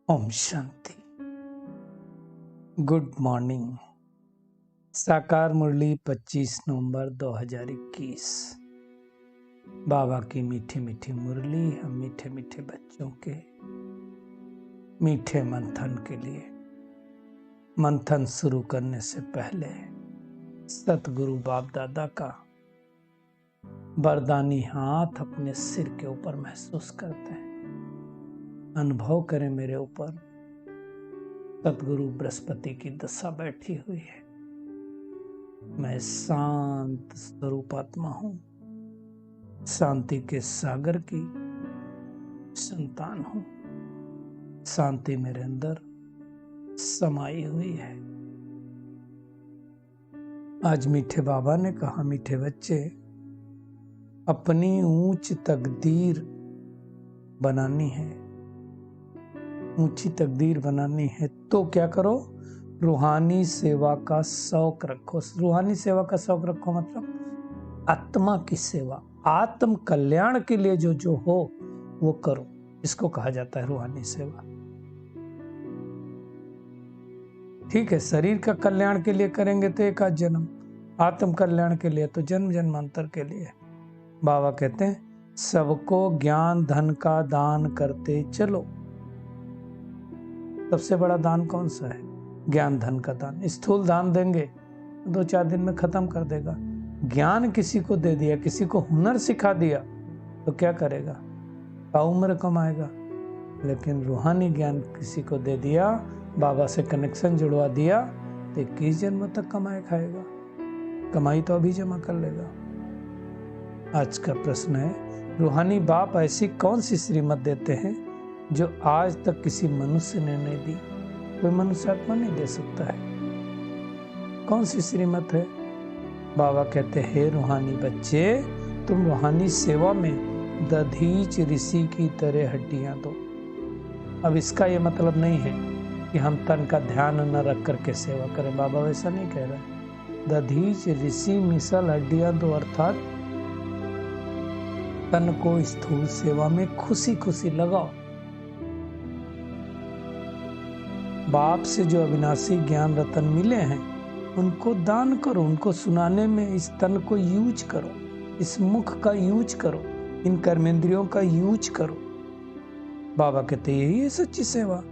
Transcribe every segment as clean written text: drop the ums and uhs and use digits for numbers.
Om Shanti. Good morning. साकार मुरली 25 नवंबर 2021। बाबा की मीठी मीठी मुरली हम मीठे मीठे बच्चों के मीठे मंथन के लिए। मंथन शुरू करने से पहले सतगुरु बाप दादा का वरदानी हाथ अपने सिर के ऊपर महसूस करते हैं। अनुभव करें मेरे ऊपर सतगुरु बृहस्पति की दशा बैठी हुई है। मैं शांत स्वरूप आत्मा हूं, शांति के सागर की संतान हूं। शांति मेरे अंदर समाई हुई है। आज मीठे बाबा ने कहा, मीठे बच्चे, अपनी ऊंच तकदीर बनानी है। ऊंची तकदीर बनानी है तो क्या करो? रूहानी सेवा का शौक रखो। रूहानी सेवा का शौक रखो मतलब आत्मा की सेवा, आत्म कल्याण के लिए जो हो वो करो। इसको कहा जाता है रूहानी सेवा। ठीक है, शरीर का कल्याण के लिए करेंगे तो एक आध जन्म, आत्म कल्याण के लिए तो जन्म जन्मांतर के लिए। बाबा कहते हैं सबको ज्ञान धन का दान करते चलो। सबसे बड़ा दान कौन सा है? ज्ञान धन का दान। स्थूल दान देंगे 2-4 दिन में खत्म कर देगा। ज्ञान किसी को दे दिया, किसी को हुनर सिखा दिया तो क्या करेगा? का उम्र कमाएगा। लेकिन रूहानी ज्ञान किसी को दे दिया, बाबा से कनेक्शन जुड़वा दिया तो 21 जन्म तक कमाए खाएगा। कमाई तो अभी जमा कर लेगा। आज का प्रश्न है, रूहानी बाप ऐसी कौन सी श्रीमत देते हैं जो आज तक किसी मनुष्य ने नहीं दी? कोई मनुष्य आत्मा नहीं दे सकता है। कौन सी श्रीमत है? बाबा कहते हैं, रूहानी बच्चे, तुम रूहानी सेवा में दधीच ऋषि की तरह हड्डियां दो। अब इसका ये मतलब नहीं है कि हम तन का ध्यान न रख करके सेवा करें। बाबा वैसा नहीं कह रहे। दधीच ऋषि मिसल हड्डियां दो, अर्थात तन को स्थूल सेवा में खुशी खुशी लगाओ। बाप से जो अविनाशी ज्ञान रतन मिले हैं उनको दान करो, उनको सुनाने में इस तन को यूज करो, इस मुख का यूज करो, इन कर्मेंद्रियों का यूज करो। बाबा कहते यही है सच्ची सेवा।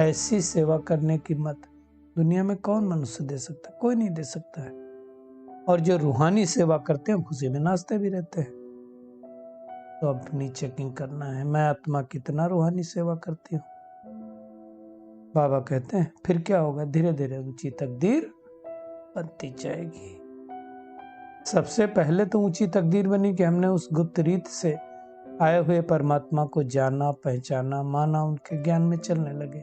ऐसी सेवा करने की मत दुनिया में कौन मनुष्य दे सकता है? कोई नहीं दे सकता है। और जो रूहानी सेवा करते हैं खुशी में नाचते भी रहते हैं। तो अपनी चेकिंग करना है, मैं आत्मा कितना रूहानी सेवा करती हूँ। बाबा कहते हैं फिर क्या होगा? धीरे धीरे ऊंची तकदीर बनती जाएगी। सबसे पहले तो ऊंची तकदीर बनी कि हमने उस गुप्त रीत से आए हुए परमात्मा को जाना, पहचाना, माना, उनके ज्ञान में चलने लगे।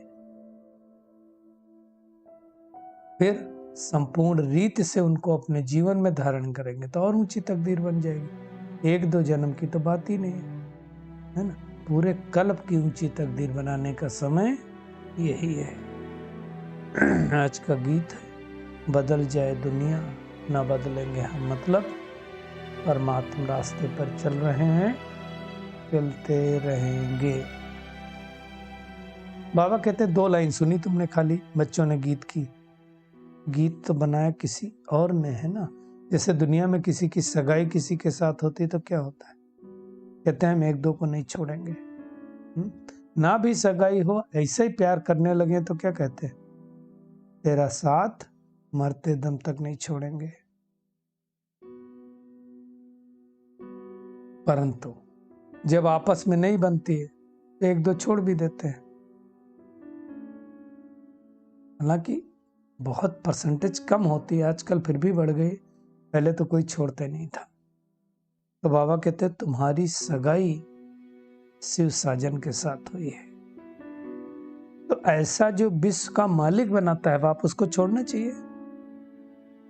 फिर संपूर्ण रीत से उनको अपने जीवन में धारण करेंगे तो और ऊंची तकदीर बन जाएगी। 1-2 जन्म की तो बात ही नहीं है ना? पूरे कल्प की ऊंची तकदीर बनाने का समय यही है। आज का गीत है, बदल जाए दुनिया ना बदलेंगे हम। मतलब परमात्मा रास्ते पर चल रहे हैं, चलते रहेंगे। बाबा कहते 2 लाइन सुनी तुमने खाली, बच्चों ने गीत की। गीत तो बनाया किसी और ने है ना। जैसे दुनिया में किसी की सगाई किसी के साथ होती तो क्या होता है? कहते हैं हम 1-2 को नहीं छोड़ेंगे। ना भी सगाई हो, ऐसे ही प्यार करने लगे तो क्या कहते हैं? तेरा साथ मरते दम तक नहीं छोड़ेंगे। परंतु जब आपस में नहीं बनती है तो 1-2 छोड़ भी देते हैं। हालांकि बहुत परसेंटेज कम होती है आजकल, फिर भी बढ़ गई। पहले तो कोई छोड़ते नहीं था। तो बाबा कहते तुम्हारी सगाई शिव साजन के साथ हुई है। तो ऐसा जो विश्व का मालिक बनाता है बाप, उसको छोड़ना चाहिए।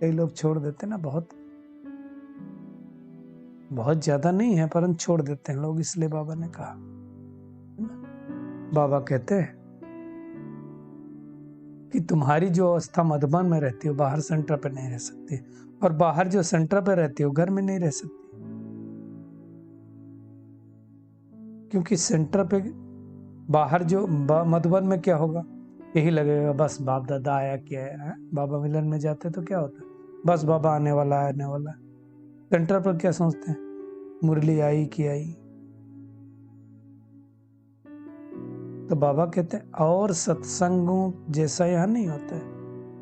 कई लोग छोड़ देते ना, बहुत ज्यादा नहीं है परंतु छोड़ देते हैं लोग, इसलिए बाबा ने कहा। बाबा कहते हैं कि तुम्हारी जो अवस्था मधुबन में रहती हो, बाहर सेंटर पे नहीं रह सकती, और बाहर जो सेंटर पे रहती हो घर में नहीं रह सकती। क्योंकि सेंटर पे बाहर जो मधुबन में क्या होगा, यही लगेगा बस बाप दादा आया क्या है। बाबा मिलन में जाते तो क्या होता है, बस बाबा आने वाला है, आने वाला है। सेंटर पर क्या सोचते हैं, मुरली आई कि आई। तो बाबा कहते हैं और सत्संगों जैसा यहाँ नहीं होता है।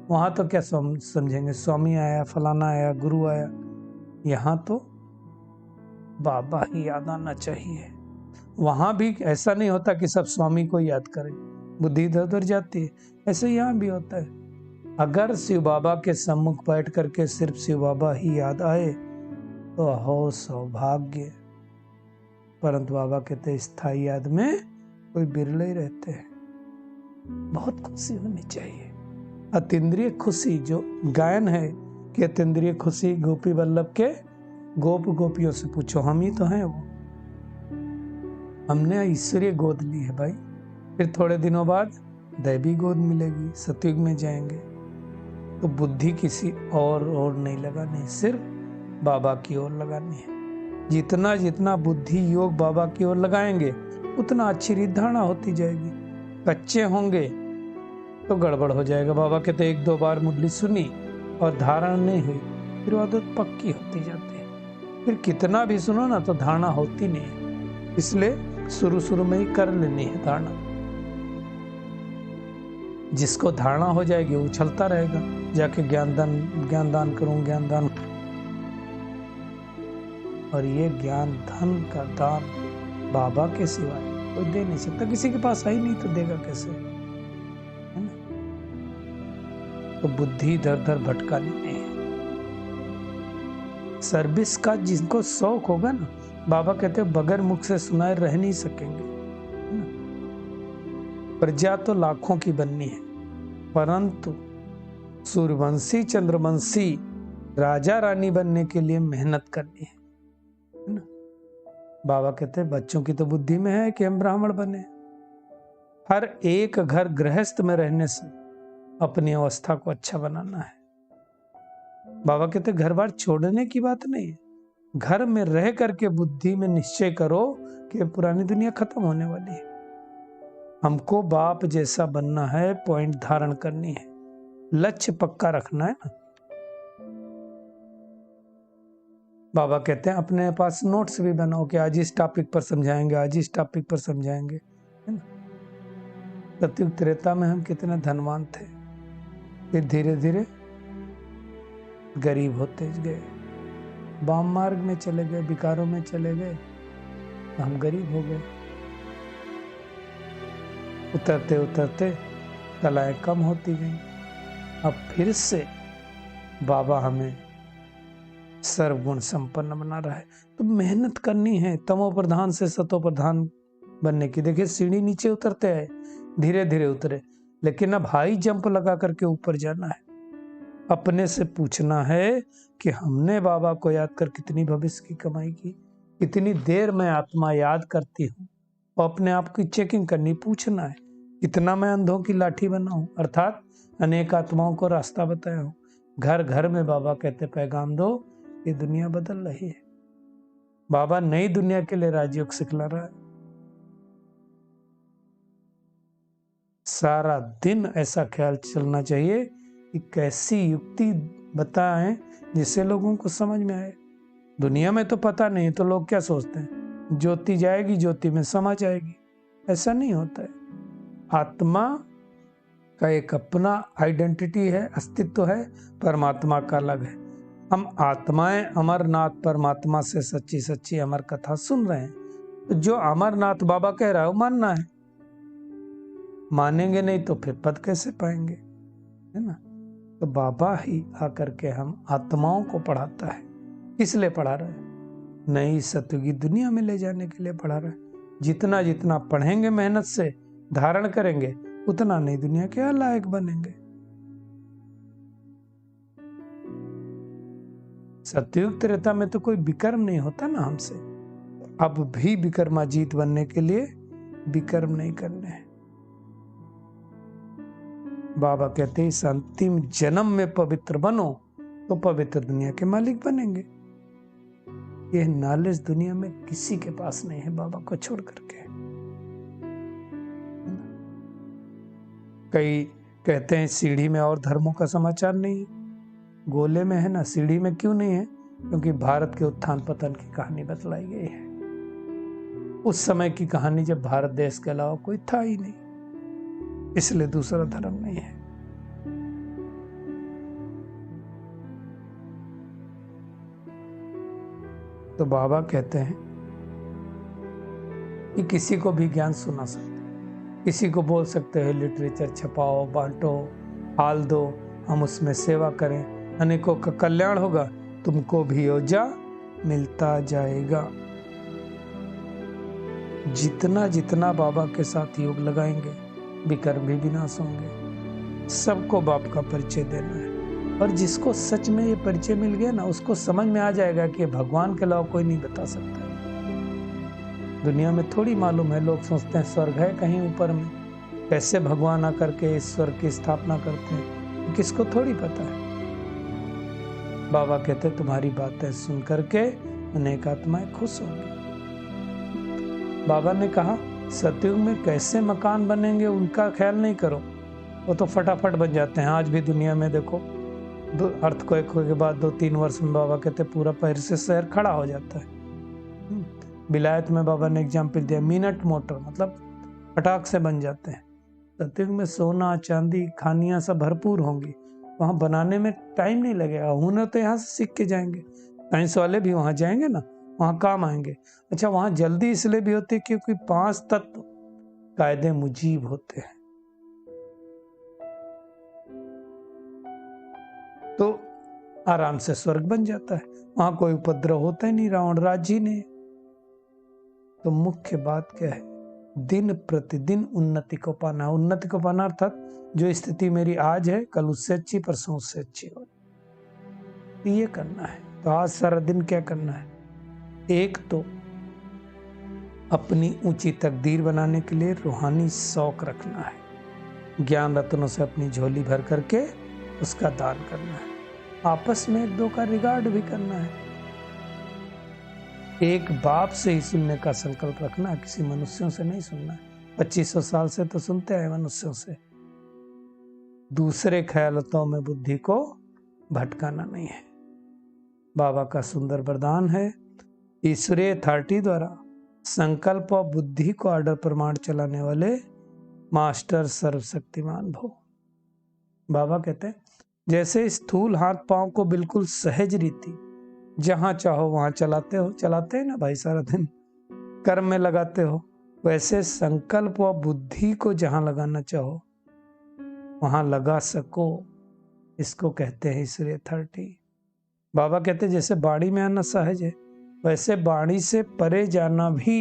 वहां तो क्या समझेंगे, स्वामी आया, फलाना आया, गुरु आया। यहाँ तो बाबा ही याद आना चाहिए। वहां भी ऐसा नहीं होता कि सब स्वामी को याद करें, बुद्धि इधर उधर जाती है। ऐसे यहाँ भी होता है, अगर शिव बाबा के सम्मुख बैठ करके सिर्फ शिव बाबा ही याद आए तो हो सौभाग्य। परंतु बाबा कहते स्थायी याद में कोई बिरले ही रहते हैं। बहुत खुशी होनी चाहिए, अतीन्द्रिय खुशी। जो गायन है कि अतीन्द्रिय खुशी गोपी वल्लभ के गोप गोपियों से पूछो, हम ही तो हैं वो। हमने ईश्वरीय गोद ली है भाई, फिर थोड़े दिनों बाद दैवी गोद मिलेगी, सतयुग में जाएंगे। तो बुद्धि किसी और नहीं लगानी, सिर्फ बाबा की ओर लगानी है। जितना जितना बुद्धि योग बाबा की ओर लगाएंगे उतना अच्छी रीत धारणा होती जाएगी। कच्चे होंगे तो गड़बड़ हो जाएगा। बाबा कहते 1-2 बार मुरली सुनी और धारणा नहीं हुई, फिर आदत पक्की होती जाती है। फिर कितना भी सुनो ना तो धारणा होती नहीं है, इसलिए शुरू में ही कर लेनी है धारणा। जिसको धारणा हो जाएगी वो उछलता रहेगा, जाके ज्ञान दान करूं, ज्ञान दान। और ये ज्ञान धन का दान बाबा के सिवाय कोई दे नहीं सकता। किसी के पास है ही नहीं तो देगा कैसे, है ना। तो बुद्धि इधर उधर भटकानी नहीं है। सर्विस का जिनको शौक होगा ना, बाबा कहते हैं बगैर मुख से सुनाए रह नहीं सकेंगे। प्रजा तो लाखों की बननी है, परंतु सूर्यवंशी चंद्रवंशी राजा रानी बनने के लिए मेहनत करनी है ना। बाबा कहते हैं बच्चों की तो बुद्धि में है कि हम ब्राह्मण बने। हर एक घर गृहस्थ में रहने से अपनी अवस्था को अच्छा बनाना है। बाबा कहते घर बार छोड़ने की बात नहीं है, घर में रह करके बुद्धि में निश्चय करो कि पुरानी दुनिया खत्म होने वाली है। हमको बाप जैसा बनना है, पॉइंट धारण करनी है, लक्ष्य पक्का रखना है ना। बाबा कहते हैं अपने पास नोट्स भी बनाओ कि आज इस टॉपिक पर समझाएंगे, आज इस टॉपिक पर समझाएंगे, है ना। सतयुग त्रेता में हम कितने धनवान थे, फिर धीरे धीरे गरीब होते गए, वाम मार्ग में चले गए, विकारों में चले गए, तो हम गरीब हो गए। उतरते उतरते कलाएं कम होती गई। अब फिर से बाबा हमें सर्वगुण संपन्न बना रहा है। तो मेहनत करनी है तमो प्रधान से सतो प्रधान बनने की। देखिए सीढ़ी नीचे उतरते हैं, धीरे धीरे उतरे, लेकिन अब हाई जंप लगा करके ऊपर जाना है। अपने से पूछना है कि हमने बाबा को याद कर कितनी भविष्य की कमाई की, कितनी देर मैं आत्मा याद करती हूँ। और अपने आप की चेकिंग करनी, पूछना है कितना मैं अंधों की लाठी बना हूँ, अर्थात अनेक आत्माओं को रास्ता बताया हूँ। घर घर में बाबा कहते पैगाम दो, ये दुनिया बदल रही है। बाबा नई दुनिया के लिए राजयोग सिखला रहा है। सारा दिन ऐसा ख्याल चलना चाहिए कि कैसी युक्ति बताएं जिससे लोगों को समझ में आए। दुनिया में तो पता नहीं, तो लोग क्या सोचते हैं ज्योति जाएगी, ज्योति में समा जाएगी। ऐसा नहीं होता है। आत्मा का एक अपना आइडेंटिटी है, अस्तित्व है, परमात्मा का अलग है। हम आत्माएं अमरनाथ परमात्मा से सच्ची सच्ची अमर कथा सुन रहे हैं, तो जो अमरनाथ बाबा कह रहा है वो मानना है। मानेंगे नहीं तो फिर पद कैसे पाएंगे, है ना। तो बाबा ही आकर के हम आत्माओं को पढ़ाता है। इसलिए पढ़ा रहा है, नई सतयुगी दुनिया में ले जाने के लिए पढ़ा रहा है। जितना जितना पढ़ेंगे, मेहनत से धारण करेंगे, उतना नई दुनिया के लायक बनेंगे। सतयुग त्रेता में तो कोई विकर्म नहीं होता ना हमसे। अब भी विकर्माजीत बनने के लिए विकर्म नहीं करने हैं। बाबा कहते हैं इस अंतिम जन्म में पवित्र बनो तो पवित्र दुनिया के मालिक बनेंगे। यह नॉलेज दुनिया में किसी के पास नहीं है बाबा को छोड़ करके। कई कहते हैं सीढ़ी में और धर्मों का समाचार नहीं है, गोले में है ना, सीढ़ी में क्यों नहीं है? क्योंकि भारत के उत्थान पतन की कहानी बतलाई गई है, उस समय की कहानी जब भारत देश के अलावा कोई था ही नहीं, इसलिए दूसरा धर्म नहीं है। तो बाबा कहते हैं कि किसी को भी ज्ञान सुना सकते, किसी को बोल सकते हैं लिटरेचर छपाओ, बांटो, हाल दो, हम उसमें सेवा करें, अनेकों का कल्याण होगा, तुमको भी योजा मिलता जाएगा। जितना जितना बाबा के साथ योग लगाएंगे विकर्म भी विनाश होंगे। सबको बाप का परिचय देना है, और जिसको सच में ये परिचय मिल गया ना, उसको समझ में आ जाएगा कि भगवान के अलावा कोई नहीं बता सकता है। दुनिया में थोड़ी मालूम है, लोग सोचते हैं स्वर्ग है कहीं ऊपर में, कैसे भगवान आकर के इस स्वर्ग की स्थापना करते हैं, किसको थोड़ी पता है। बाबा कहते तुम्हारी बातें सुन करके अनेक आत्माएं खुश होंगी। बाबा ने कहा सतयुग में कैसे मकान बनेंगे उनका ख्याल नहीं करो, वो तो फटाफट बन जाते हैं। आज भी दुनिया में देखो, अर्थक्वेक के बाद 2-3 वर्ष में बाबा कहते पूरा पेरिस से शहर खड़ा हो जाता है। विलायत में बाबा ने एग्जाम्पल दिया, मिनट मोटर, मतलब फटाक से बन जाते हैं। सतयुग में सोना चांदी खानियां सब भरपूर होंगी, वहां बनाने में टाइम नहीं लगेगा। हुनर तो यहाँ से सीख के जाएंगे, साइंस वाले भी वहां जाएंगे ना, वहां काम आएंगे। अच्छा, वहां जल्दी इसलिए भी होती है क्योंकि 5 तत्व कायदे मुजीब होते हैं, तो आराम से स्वर्ग बन जाता है, वहां कोई उपद्रव होता ही नहीं, रावण राज्य ही नहीं। तो मुख्य बात क्या है? दिन प्रतिदिन उन्नति को पाना। उन्नति को पाना अर्थात जो स्थिति मेरी आज है कल उससे अच्छी, परसों उससे अच्छी हो, ये करना है। तो आज सारा दिन क्या करना है? एक तो अपनी ऊंची तकदीर बनाने के लिए रूहानी शौक रखना है, ज्ञान रत्नों से अपनी झोली भर करके उसका दान करना है। आपस में एक दो का रिगार्ड भी करना है। एक बाप से ही सुनने का संकल्प रखना, किसी मनुष्यों से नहीं सुनना। 2500 साल से तो सुनते आए मनुष्यों से। दूसरे ख्यालों में बुद्धि को भटकाना नहीं है। बाबा का सुंदर वरदान है, ईश्वरीय अथॉरिटी द्वारा संकल्प और बुद्धि को ऑर्डर प्रमाण चलाने वाले मास्टर सर्वशक्तिमान भव। बाबा कहते हैं जैसे स्थूल हाथ पांव को बिल्कुल सहज रीति जहां चाहो वहां चलाते हो, चलाते हैं ना भाई, सारा दिन कर्म में लगाते हो, वैसे संकल्प और बुद्धि को जहां लगाना चाहो वहां लगा सको, इसको कहते हैं ईश्वरीय अथॉरिटी। बाबा कहते हैं जैसे बाड़ी में आना सहज है, वैसे बाणी से परे जाना भी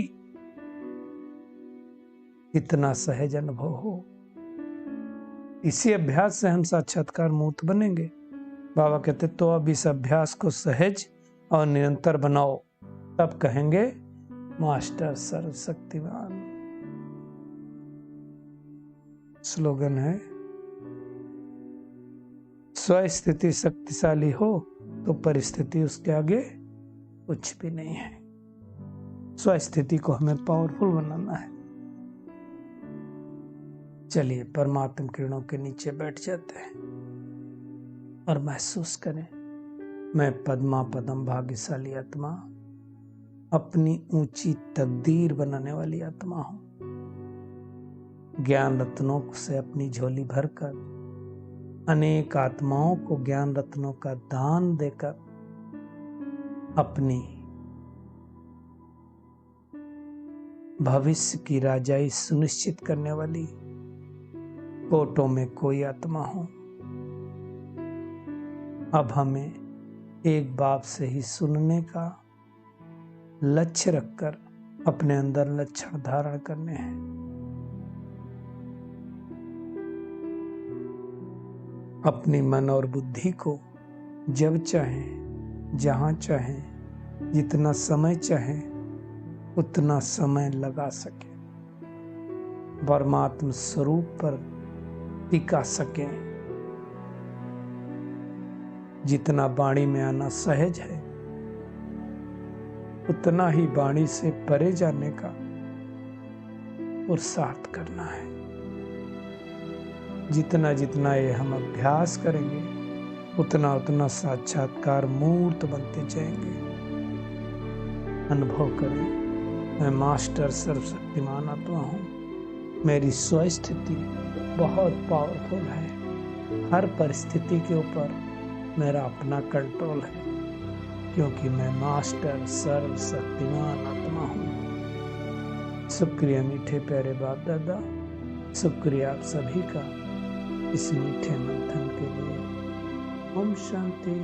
इतना सहज अनुभव हो। इसी अभ्यास से हम साक्षात्कार मूर्त बनेंगे। बाबा कहते तो अब इस अभ्यास को सहज और निरंतर बनाओ, तब कहेंगे मास्टर सर्वशक्तिमान। स्लोगन है, स्वस्थिति शक्तिशाली हो तो परिस्थिति उसके आगे कुछ भी नहीं है। स्वस्थिति को हमें पावरफुल बनाना है। चलिए परमात्म किरणों के नीचे बैठ जाते हैं और महसूस करें, मैं पद्मा पदम भाग्यशाली आत्मा, अपनी ऊंची तकदीर बनाने वाली आत्मा हूं। ज्ञान रत्नों से अपनी झोली भरकर अनेक आत्माओं को ज्ञान रत्नों का दान देकर अपनी भविष्य की राजाई सुनिश्चित करने वाली कोटों में कोई आत्मा हो। अब हमें एक बाप से ही सुनने का लक्ष्य रखकर अपने अंदर लक्षण धारण करने हैं। अपनी मन और बुद्धि को जब चाहें, जहां चाहें, जितना समय चाहें उतना समय लगा सके, परमात्म स्वरूप पर टिका सकें। जितना वाणी में आना सहज है उतना ही वाणी से परे जाने का पुरुषार्थ करना है। जितना जितना ये हम अभ्यास करेंगे उतना उतना साक्षात्कार मूर्त बनते जाएंगे। अनुभव करें, मैं मास्टर सर्वशक्तिमान आत्मा हूँ। मेरी स्वस्थिति बहुत पावरफुल है। हर परिस्थिति के ऊपर मेरा अपना कंट्रोल है, क्योंकि मैं मास्टर सर्वशक्तिमान आत्मा हूँ। शुक्रिया मीठे प्यारे बाप दादा, शुक्रिया आप सभी का इस मीठे मंथन के लिए। ओम शांति।